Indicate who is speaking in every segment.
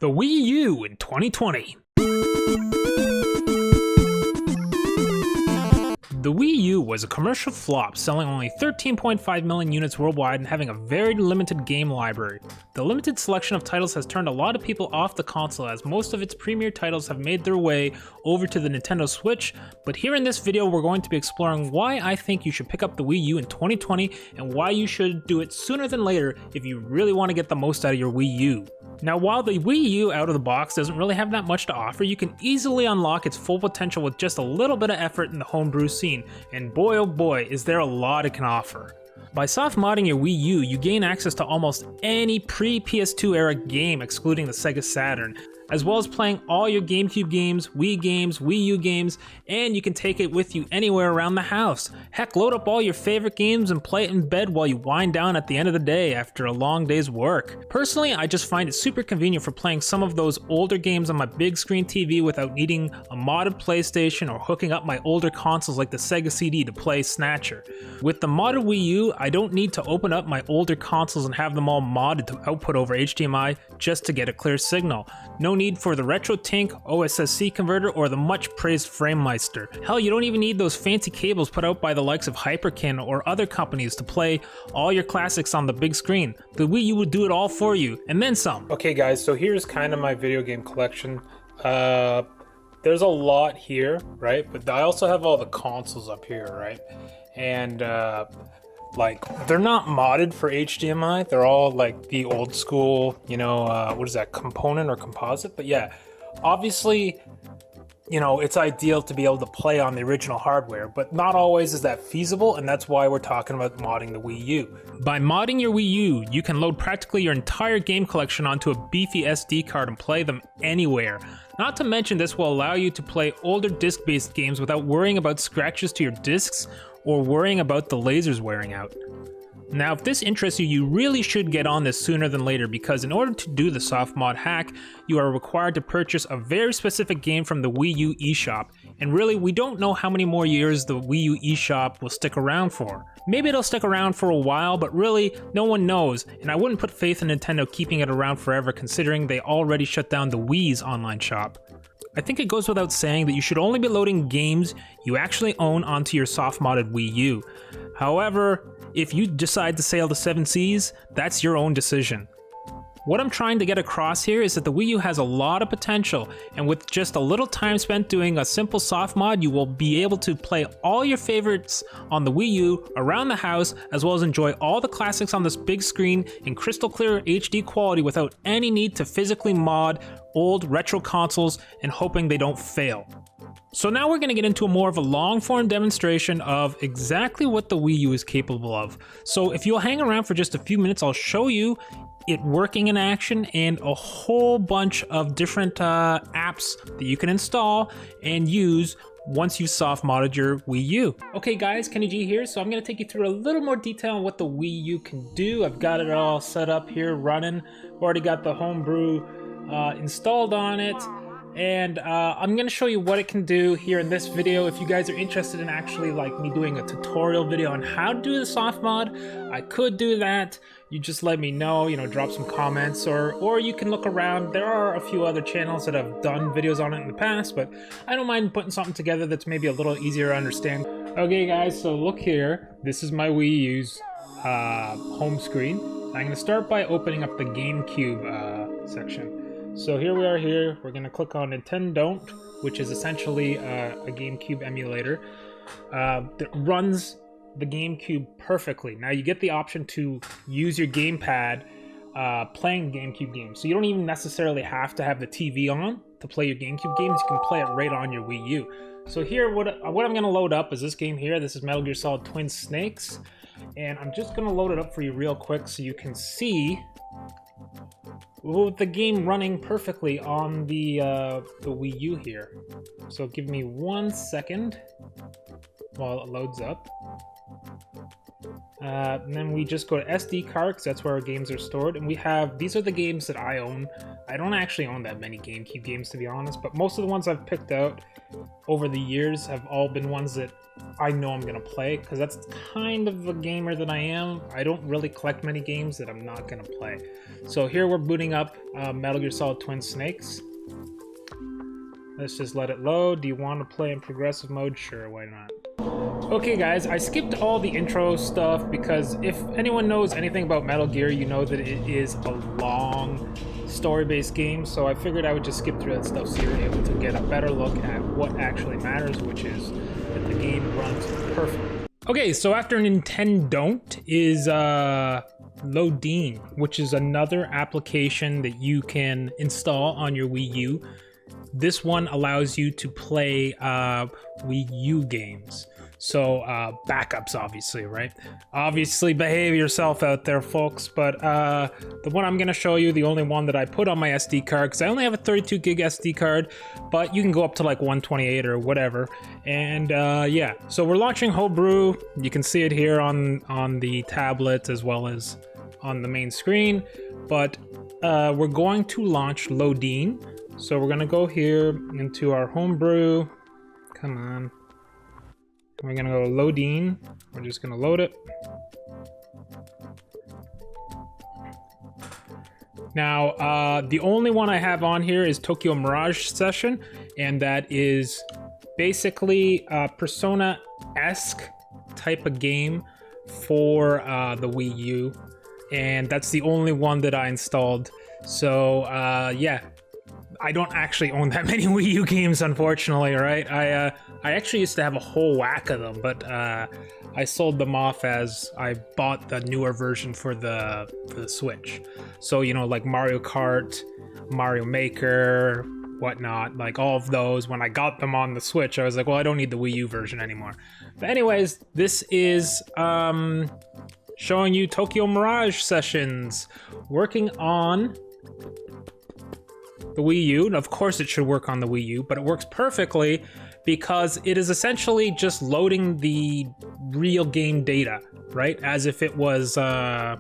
Speaker 1: The Wii U in 2020. The Wii U was a commercial flop, selling only 13.5 million units worldwide and having a very limited game library. The limited selection of titles has turned a lot of people off the console, as most of its premier titles have made their way over to the Nintendo Switch, but here in this video we're going to be exploring why I think you should pick up the Wii U in 2020 and why you should do it sooner than later if you really want to get the most out of your Wii U. Now, while the Wii U out of the box doesn't really have that much to offer, you can easily unlock its full potential with just a little bit of effort in the homebrew scene, and boy oh boy is there a lot it can offer. By soft modding your Wii U, you gain access to almost any pre-PS2 era game excluding the Sega Saturn, as well as playing all your GameCube games, Wii U games, and you can take it with you anywhere around the house. Heck, load up all your favorite games and play it in bed while you wind down at the end of the day after a long day's work. Personally, I just find it super convenient for playing some of those older games on my big screen TV without needing a modded PlayStation or hooking up my older consoles like the Sega CD to play Snatcher. With the modded Wii U, I don't need to open up my older consoles and have them all modded to output over HDMI just to get a clear signal. No need for the RetroTink, OSSC converter, or the much praised FrameMeister. Hell, you don't even need those fancy cables put out by the likes of Hyperkin or other companies to play all your classics on the big screen. The Wii U would do it all for you, and then some.
Speaker 2: Okay guys, so here's kind of my video game collection. There's a lot here, right? But I also have all the consoles up here, right? And like, they're not modded for HDMI. They're all like the old school, you know, what is that, component or composite? But yeah, obviously, you know, it's ideal to be able to play on the original hardware, but not always is that feasible, and that's why we're talking about modding the Wii U.
Speaker 1: By modding your Wii U, you can load practically your entire game collection onto a beefy SD card and play them anywhere. Not to mention, this will allow you to play older disc-based games without worrying about scratches to your discs or worrying about the lasers wearing out. Now, if this interests you, you really should get on this sooner than later, because in order to do the soft mod hack, you are required to purchase a very specific game from the Wii U eShop, and really, we don't know how many more years the Wii U eShop will stick around for. Maybe it'll stick around for a while, but really, no one knows, and I wouldn't put faith in Nintendo keeping it around forever considering they already shut down the Wii's online shop. I think it goes without saying that you should only be loading games you actually own onto your soft-modded Wii U. However, if you decide to sail the 7 seas, that's your own decision. What I'm trying to get across here is that the Wii U has a lot of potential, and with just a little time spent doing a simple soft mod, you will be able to play all your favorites on the Wii U around the house, as well as enjoy all the classics on this big screen in crystal clear HD quality without any need to physically mod old retro consoles and hoping they don't fail. So now we're going to get into more of a long-form demonstration of exactly what the Wii U is capable of. So if you'll hang around for just a few minutes, I'll show you it working in action and a whole bunch of different apps that you can install and use once you've soft modded your Wii U. Okay guys, Kenny G here, so I'm going to take you through a little more detail on what the Wii U can do. I've got it all set up here running. I've already got the Homebrew installed on it. And I'm going to show you what it can do here in this video. If you guys are interested in actually like me doing a tutorial video on how to do the soft mod, I could do that. You just let me know, you know, drop some comments, or you can look around. There are a few other channels that have done videos on it in the past, but I don't mind putting something together that's maybe a little easier to understand. Okay guys, so look here. This is my Wii U's home screen. I'm going to start by opening up the GameCube section. So here we are here, we're going to click on Nintendont, which is essentially a GameCube emulator that runs the GameCube perfectly. Now you get the option to use your gamepad playing GameCube games, so you don't even necessarily have to have the TV on to play your GameCube games. You can play it right on your Wii U. So here, what I'm going to load up is this game here. This is Metal Gear Solid Twin Snakes, and I'm just going to load it up for you real quick so you can see the game running perfectly on the Wii U here. So give me 1 second while it loads up. And then we just go to SD card, because that's where our games are stored. And we have, these are the games that I own. I don't actually own that many GameCube games, to be honest, but most of the ones I've picked out over the years have all been ones that I know I'm gonna play, because that's kind of a gamer that I am. I don't really collect many games that I'm not gonna play. So here we're booting up Metal Gear Solid Twin Snakes. Let's just let it load. Do you want to play in progressive mode? Sure, why not? Okay guys, I skipped all the intro stuff because if anyone knows anything about Metal Gear, you know that it is a long story-based game, so I figured I would just skip through that stuff so you're able to get a better look at what actually matters, which is that the game runs perfectly. Okay, so after Nintendont is Lodin, which is another application that you can install on your Wii U. This one allows you to play Wii U games. So backups, obviously, right? Obviously behave yourself out there, folks. But the one I'm gonna show you, the only one that I put on my SD card, because I only have a 32 gig SD card, but you can go up to like 128 or whatever. And yeah, so we're launching Homebrew. You can see it here on the tablet as well as on the main screen. But we're going to launch Lodin. So we're gonna go here into our Homebrew. Come on. We're gonna go Lodin. We're just gonna load it. Now, the only one I have on here is Tokyo Mirage Session, and that is basically a Persona-esque type of game for the Wii U, and that's the only one that I installed. So, yeah. I don't actually own that many Wii U games, unfortunately, right? I actually used to have a whole whack of them, but I sold them off as I bought the newer version for the Switch. So, you know, like Mario Kart, Mario Maker, whatnot, like all of those, when I got them on the Switch, I was like, well, I don't need the Wii U version anymore. But anyways, this is showing you Tokyo Mirage Sessions, working on the Wii U. And of course it should work on the Wii U, but it works perfectly because it is essentially just loading the real game data, right? As if it was like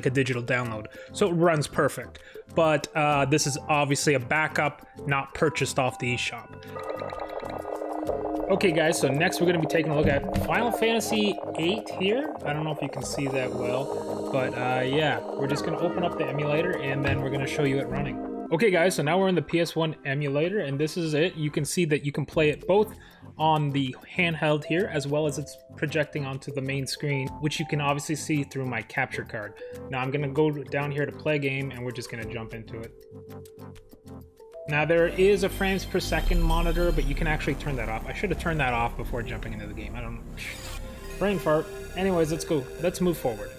Speaker 1: a digital download. So it runs perfect. But this is obviously a backup, not purchased off the eShop. Okay guys, so next we're going to be taking a look at Final Fantasy VIII here. I don't know if you can see that well, but yeah, we're just going to open up the emulator and then we're going to show you it running. Okay guys, so now we're in the PS1 emulator and this is it. You can see that you can play it both on the handheld here as well as it's projecting onto the main screen, which you can obviously see through my capture card. Now I'm going to go down here to play game and we're just going to jump into it. Now there is a frames per second monitor, but you can actually turn that off. I should have turned that off before jumping into the game. I don't know. Brain fart. Anyways, let's go. Let's move forward.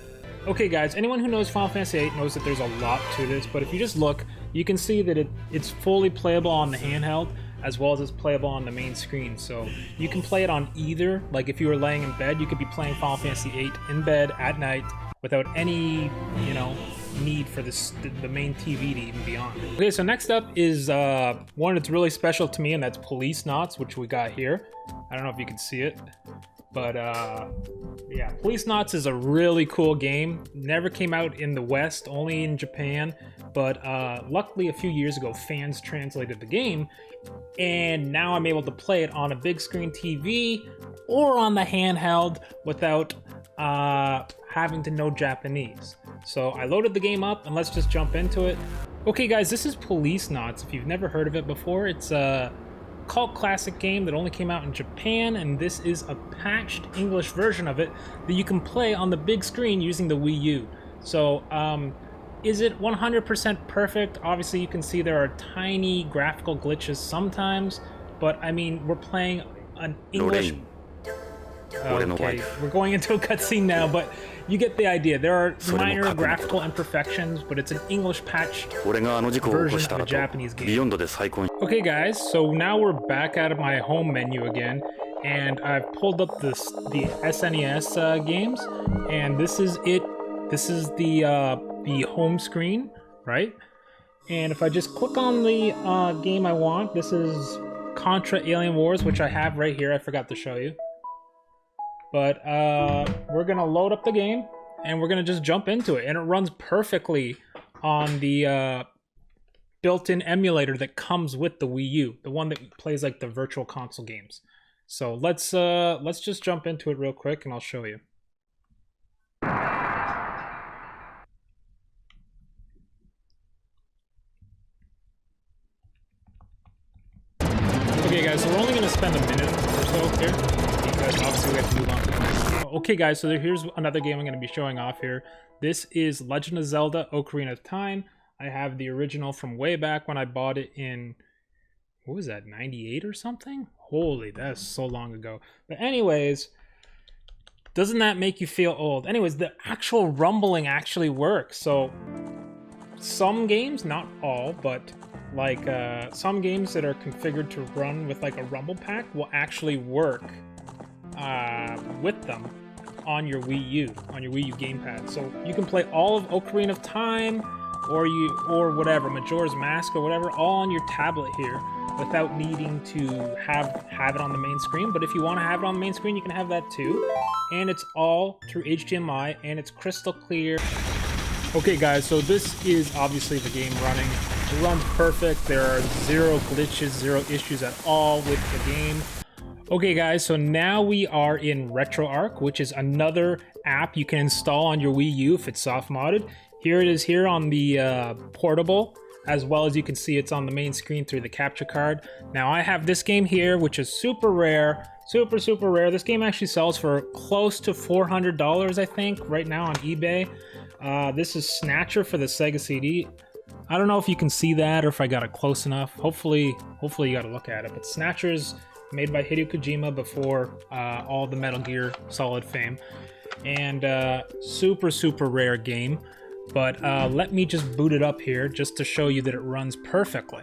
Speaker 1: Okay guys, anyone who knows Final Fantasy VIII knows that there's a lot to this, but if you just look, you can see that it's fully playable on the handheld as well as it's playable on the main screen. So you can play it on either. Like if you were laying in bed, you could be playing Final Fantasy VIII in bed at night without any, you know, need for the main TV to even be on. Okay, so next up is one that's really special to me, and that's Police Knots, which we got here. I don't know if you can see it, but yeah, Police Knots is a really cool game. Never came out in the West, only in Japan, but luckily a few years ago fans translated the game, and now I'm able to play it on a big screen TV or on the handheld without having to know Japanese. So I loaded the game up and let's just jump into it. Okay guys, this is Police Knots. If you've never heard of it before, it's a cult classic game that only came out in Japan, and this is a patched English version of it that you can play on the big screen using the Wii U. So is it 100% perfect? Obviously you can see there are tiny graphical glitches sometimes, but I mean, we're playing an English... Okay, we're going into a cutscene now, but you get the idea. There are minor graphical imperfections, but it's an English patched version of a Japanese game. Okay guys, so now we're back out of my home menu again, and I've pulled up the SNES games, and this is it. This is the home screen, right? And if I just click on the game I want, this is Contra Alien Wars, which I have right here. I forgot to show you. But we're gonna load up the game and we're gonna just jump into it, and it runs perfectly on the built-in emulator that comes with the Wii U, the one that plays like the virtual console games. So let's just jump into it real quick and I'll show you. Okay guys, so we're only going to spend a minute or so here, because obviously we have to move on to the next game. Okay guys, so here's another game I'm going to be showing off here. This is Legend of Zelda Ocarina of Time. I have the original from way back when I bought it in, what was that, 98 or something? Holy, that's so long ago. But anyways, doesn't that make you feel old? Anyways, the actual rumbling actually works. So some games, not all, but like some games that are configured to run with like a rumble pack will actually work with them on your Wii U, on your Wii U GamePad. So you can play all of Ocarina of Time or whatever, Majora's Mask or whatever, all on your tablet here without needing to have it on the main screen. But if you want to have it on the main screen, you can have that too. And it's all through HDMI and it's crystal clear. Okay guys, so this is obviously the game running. It runs perfect. There are zero glitches, zero issues at all with the game. Okay guys, so now we are in RetroArch, which is another app you can install on your Wii U if it's soft modded. Here it is here on the portable, as well as you can see it's on the main screen through the capture card. Now I have this game here, which is super rare, super rare. This game actually sells for close to $400, I think, right now on eBay. This is Snatcher for the Sega CD. I don't know if you can see that or if I got it close enough. Hopefully you got to look at it. But Snatcher's made by Hideo Kojima before all the Metal Gear Solid fame. And super rare game. But let me just boot it up here just to show you that it runs perfectly.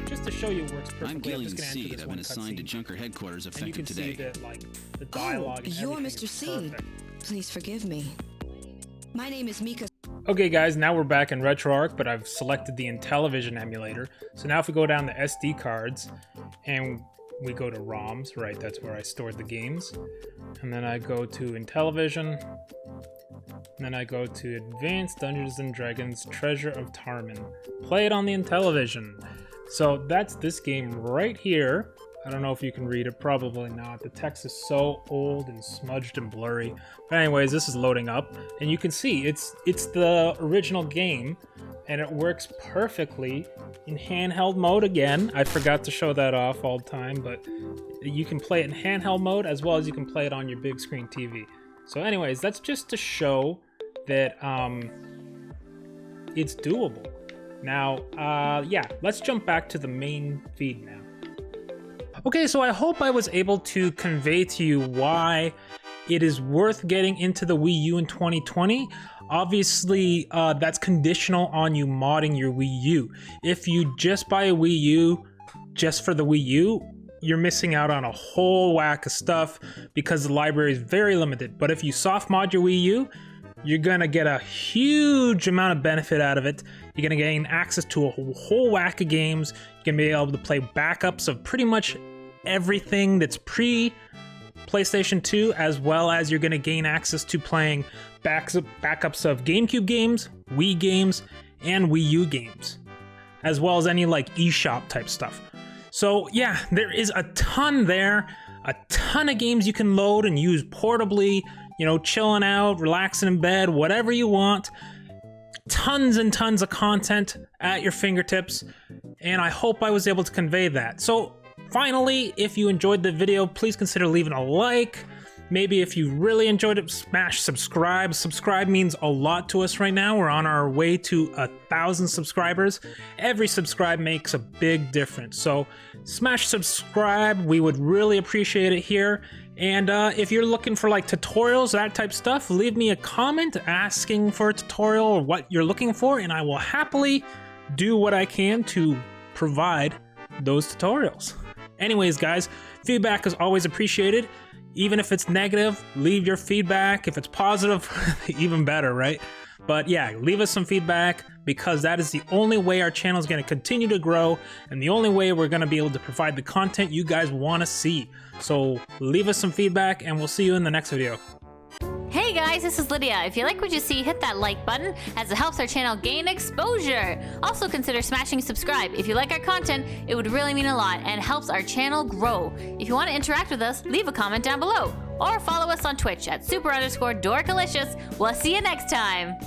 Speaker 1: Just to show you it works perfectly.
Speaker 3: I'm Gillian Seed. I've been assigned to Junker headquarters effective today.
Speaker 1: And you can see that, like, the dialogue and
Speaker 4: you're
Speaker 1: everything
Speaker 4: Mr.
Speaker 1: is
Speaker 4: Seed.
Speaker 1: perfect.
Speaker 4: Please forgive me. My name is Mika.
Speaker 1: Okay guys, now we're back in RetroArch, but I've selected the Intellivsion emulator. So now if we go down to SD cards and we go to ROMs, right, that's where I stored the games. And then I go to Intellivsion. And then I go to Advanced Dungeons & Dragons Treasure of Tarman. Play it on the Intellivsion. So that's this game right here. I don't know if you can read it, probably not. The text is so old and smudged and blurry. But anyways, this is loading up, and you can see it's the original game, and it works perfectly in handheld mode again. I forgot to show that off all the time, but you can play it in handheld mode as well as you can play it on your big screen TV. So anyways, that's just to show that it's doable. Now, yeah, let's jump back to the main feed now. Okay, so I hope I was able to convey to you why it is worth getting into the Wii U in 2020. Obviously, that's conditional on you modding your Wii U. If you just buy a Wii U just for the Wii U, you're missing out on a whole whack of stuff because the library is very limited. But if you soft mod your Wii U, you're gonna get a huge amount of benefit out of it. You're gonna gain access to a whole whack of games. You're gonna be able to play backups of pretty much everything that's pre-PlayStation 2, as well as you're gonna gain access to playing backups of GameCube games, Wii games, and Wii U games, as well as any like eShop type stuff. So yeah, there is a ton there, a ton of games you can load and use portably, you know, chilling out, relaxing in bed, whatever you want. Tons and tons of content at your fingertips, and I hope I was able to convey that. So finally, if you enjoyed the video, please consider leaving a like. Maybe if you really enjoyed it, smash subscribe. Subscribe means a lot to us right now. We're on our way to 1,000 subscribers. Every subscribe makes a big difference. So smash subscribe. We would really appreciate it here. And if you're looking for like tutorials, that type stuff, leave me a comment asking for a tutorial or what you're looking for, and I will happily do what I can to provide those tutorials. Anyways, guys, feedback is always appreciated. Even if it's negative, leave your feedback. If it's positive, even better, right? But yeah, leave us some feedback because that is the only way our channel is going to continue to grow and the only way we're going to be able to provide the content you guys want to see. So leave us some feedback and we'll see you in the next video.
Speaker 5: Hey guys! guys, this is Lydia. If you like what you see, hit that like button as it helps our channel gain exposure. Also consider smashing subscribe. If you like our content, it would really mean a lot and helps our channel grow. If you want to interact with us, leave a comment down below or follow us on Twitch at super_dorkalicious. We'll see you next time.